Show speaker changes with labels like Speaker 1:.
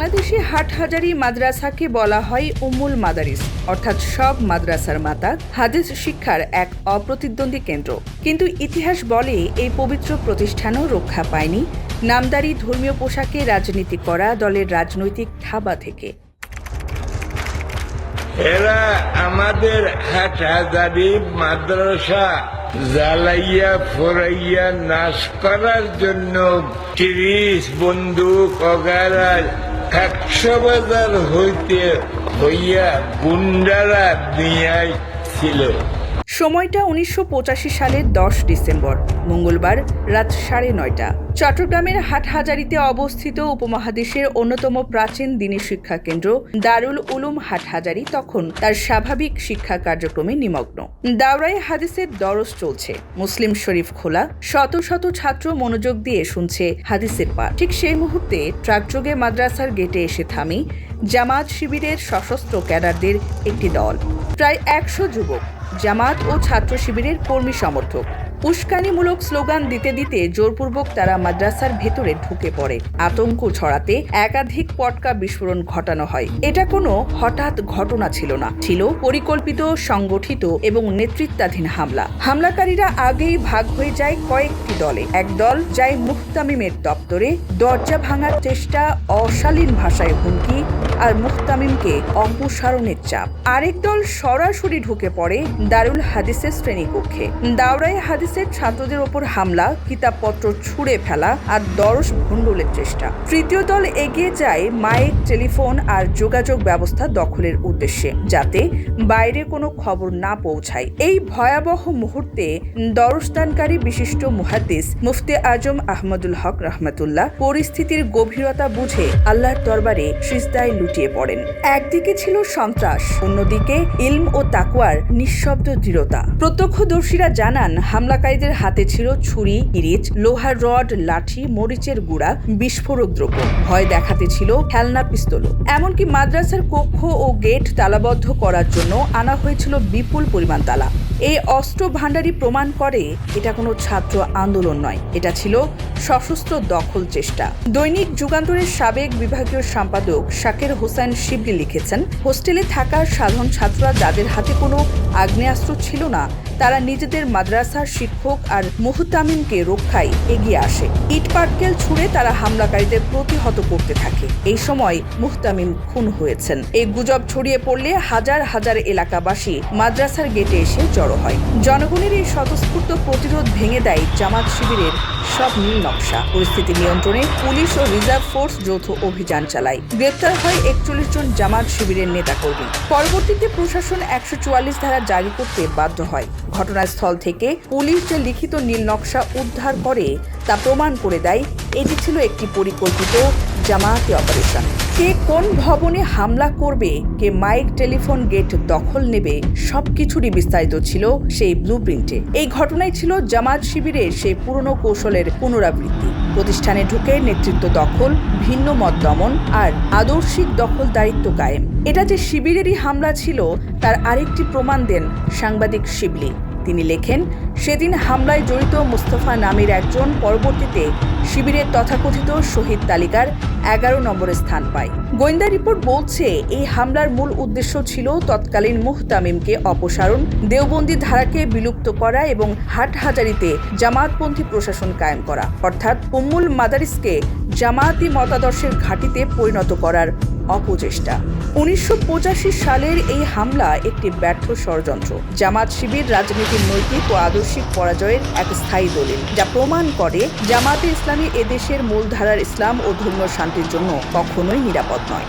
Speaker 1: বাংলাদেশে হাটহাজারী মাদ্রাসাকে বলা হয় উম্মুল মাদারিস, অর্থাৎ সব মাদ্রাসার মাতা, হাদিস শিক্ষার এক অপ্রতিদ্বন্দ্বী কেন্দ্র। কিন্তু ইতিহাস বলে এই পবিত্র প্রতিষ্ঠানও রক্ষা পায়নি নামদারি ধর্মীয় পোশাকে রাজনীতি করা দলের রাজনৈতিক থাবা থেকে।
Speaker 2: এরা আমাদের হাটহাজারী মাদ্রাসা জ্বালাইয়া ফোরাইয়া নাশ করার জন্য ৩০ বন্দুক অগারায় ১০০ বাজার হইতে হইয়া গুন্ডারা নিয়াই ছিল।
Speaker 1: সময়টা ১৯৮৫ সালের ১০ ডিসেম্বর, মঙ্গলবার রাত ৯:৩০। চট্টগ্রামের হাটহাজারীতে অবস্থিত উপমহাদেশের অন্যতম প্রাচীন দ্বীনী শিক্ষা কেন্দ্র দারুল উলুম হাটহাজারী তখন তার স্বাভাবিক শিক্ষা কার্যক্রমে নিমগ্ন। দাওরায়ে হাদিসের দরস চলছে, মুসলিম শরীফ খোলা, শত শত ছাত্র মনোযোগ দিয়ে শুনছে হাদিসের পাঠ। ঠিক সেই মুহূর্তে ট্রাকযোগে মাদ্রাসার গেটে এসে থামে জামাত শিবিরের সশস্ত্র ক্যাডারদের একটি দল, প্রায় ১০০ যুবক, জামাত ও ছাত্র শিবিরের কর্মী সমর্থক। উস্কানিমূলক স্লোগান দিতে দিতে জোরপূর্বক তারা মাদ্রাসার ভেতরে ঢুকে পড়ে। আতঙ্ক ছড়াতে একাধিক পটকা বিস্ফোরণ ঘটানো হয়। এটা কোনো হঠাৎ ঘটনা ছিল না, ছিল পরিকল্পিত, সংগঠিত এবং নেতৃত্বাধীন হামলা। হামলাকারীরা আগেই ভাগ হয়ে যায় কয়েকটি দলে। এক দল যায় মুহতামিমের দপ্তরে, দরজা ভাঙার চেষ্টা, অশালীন ভাষায় হুমকি আর মুহতামিমকে অপসারণের চাপ। আরেক দল সরাসরি ঢুকে পড়ে দারুল হাদিসের শ্রেণীকক্ষে। দাওরায়ে হাদিসের ছাত্রদের ওপর হামলা, কিতাবপত্র ছুঁড়ে ফেলা আর দরস ভণ্ডুলের চেষ্টা। তৃতীয় দল এগিয়ে যায় মাইক, টেলিফোন আর যোগাযোগ ব্যবস্থা দখলের উদ্দেশ্যে, যাতে বাইরে কোনো খবর না পৌঁছায়। এই ভয়াবহ মুহূর্তে দরসদানকারী বিশিষ্ট মুহাদ্দিস মুফতি আজম আহমদুল হক রহমতুল্লাহ পরিস্থিতির গভীরতা বুঝে আল্লাহর দরবারে সিজদায় লুটিয়ে পড়েন। একদিকে ছিল সন্ত্রাস, অন্যদিকে ইলম ও তাকওয়ার নিঃশব্দ দৃঢ়তা। প্রত্যক্ষদর্শীরা জানান হামলাকারীদের হাতে ছিল ছুরি, কিরিচ, লোহার রড, লাঠি, মরিচের গুঁড়া, বিস্ফোরক দ্রব্য। ভয় দেখাতে ছিল খেলনা পিস্তলও। এমনকি মাদ্রাসার কক্ষ ও গেট তালাবদ্ধ করার জন্য আনা হয়েছিল বিপুল পরিমাণ তালা। এই অস্ত্র ভাণ্ডারী প্রমাণ করে এটা কোনো ছাত্র আন্দোলন নয়, এটা ছিল সশস্ত্র দখল চেষ্টা। দৈনিক যুগান্তরের সাবেক বিভাগীয় সম্পাদক শাকের হোসেন শিবলি লিখেছেন, হোস্টেলে থাকা সাধারণ ছাত্ররা যাদের হাতে কোনো আগ্নেয়াস্ত্র ছিল না, তারা নিজেদের মাদ্রাসার শিক্ষক আর মুহতামিমকে রক্ষায় এগিয়ে আসে। ইট পাটকেল ছুঁড়ে তারা হামলাকারীদের প্রতিহত করতে থাকে। এই সময় মুহতামিম খুন হয়েছেন। এই গুজব ছড়িয়ে পড়লে হাজার হাজার এলাকাবাসী মাদ্রাসার গেটে এসে জড়ো হয়। জনগণের এই স্বতঃস্ফূর্ত প্রতিরোধ ভেঙে দেয় জামাত শিবিরের সব নীল নকশা। পরিস্থিতি নিয়ন্ত্রণে পুলিশ ও রিজার্ভ ফোর্স যৌথ অভিযান চালায়। গ্রেপ্তার হয় ৪১ জন জামাত শিবিরের নেতাকর্মী। পরবর্তীতে প্রশাসন ১৪৪ ধারা জারি করতে বাধ্য হয়। ঘটনাস্থল থেকে পুলিশ যে লিখিত নীল নকশা উদ্ধার করে তা প্রমাণ করে দেয় এটি ছিল একটি পরিকল্পিত জামায়াতি অপারেশন। কে কোন ভবনে হামলা করবে, কে মাইক, টেলিফোন, গেট দখল নেবে, সবকিছুরই বিস্তারিত ছিল সেই ব্লুপ্রিন্টে। এই ঘটনাই ছিল জামাত শিবিরের সেই পুরনো কৌশলের পুনরাবৃত্তি। প্রতিষ্ঠানে ঢুকে নেতৃত্ব দখল, ভিন্ন মত দমন আর আদর্শিক দখলদারিত্ব কায়েম। এটা যে শিবিরেরই হামলা ছিল তার আরেকটি প্রমাণ দেন সাংবাদিক শিবলি। তিনি লেখেন, সেদিন হামলায় জড়িত মোস্তফা নামের একজন পরবর্তীতে শিবিরের তথাকথিত শহীদ তালিকার ১১ নম্বরে স্থান পায়। গোয়েন্দা রিপোর্ট বলছে এই হামলার মূল উদ্দেশ্য ছিল তৎকালীন মুহতামিমকে অপসারণ, দেওবন্দি ধারাকে বিলুপ্ত করা এবং হাটহাজারীতে জামাতপন্থী প্রশাসন কায়েম করা, অর্থাৎ উম্মুল মাদারিসকে জামায়াতি মতাদর্শের ঘাঁটিতে পরিণত করার অপচেষ্টা। ১৯৮৫ সালের এই হামলা একটি ব্যর্থ ষড়যন্ত্র, জামাত শিবির রাজনীতির নৈতিক ও আদর্শিক পরাজয়ের এক স্থায়ী দলিল, যা প্রমাণ করে জামাতে ইসলামী এদেশের মূলধারার ইসলাম ও ধর্মীয় শান্তির জন্য কখনোই নিরাপদ নয়।